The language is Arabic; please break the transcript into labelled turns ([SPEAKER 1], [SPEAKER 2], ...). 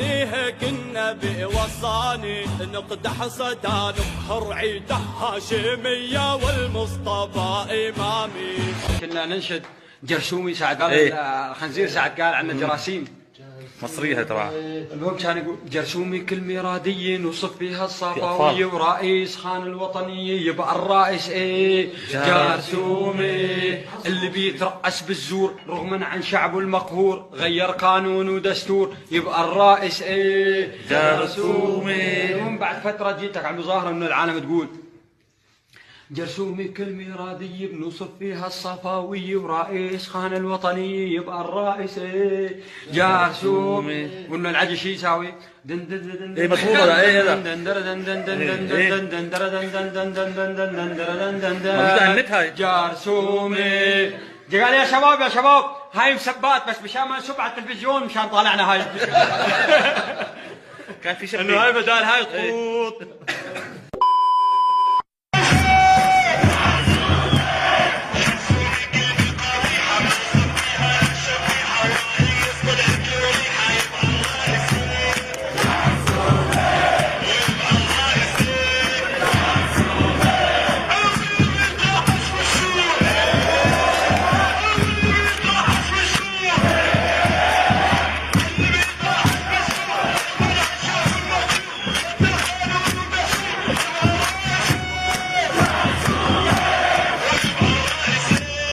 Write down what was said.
[SPEAKER 1] عليها كنا بوصاني نقدح صدى نقهر عيده هاشمية والمصطفى إمامي.
[SPEAKER 2] كنا ننشد جرشومي ساعة قال الخنزير ساعة قال عنا جراثيم
[SPEAKER 3] مصرية طبعا.
[SPEAKER 2] المهم كان يقول جرثومي كل مرادية نوصف فيها الصفاوية ورئيس خان الوطنية يبقى الرئيس ايه جرثومي اللي بيترأس بالزور رغم عن شعبه المقهور غير قانون ودستور يبقى الرئيس ايه
[SPEAKER 3] جرثومي.
[SPEAKER 2] ومن بعد فترة جيتك على المظاهرة من العالم تقول جرثومي كلمة رادية بنوصف فيها الصفاوية ورئيس خان الوطنية يبقى الرئيس ايه جرثومي. قلنا العجي شو يساوي؟ دن دن دن دن
[SPEAKER 3] ايه مضبوطة ايه هذا
[SPEAKER 2] جرثومي. قال يا شباب يا شباب هاي مسبات بس مشان ما نسب على التلفزيون مشان طالعنا هاي
[SPEAKER 3] كان في شيء
[SPEAKER 2] انه هاي بدال هاي تفوت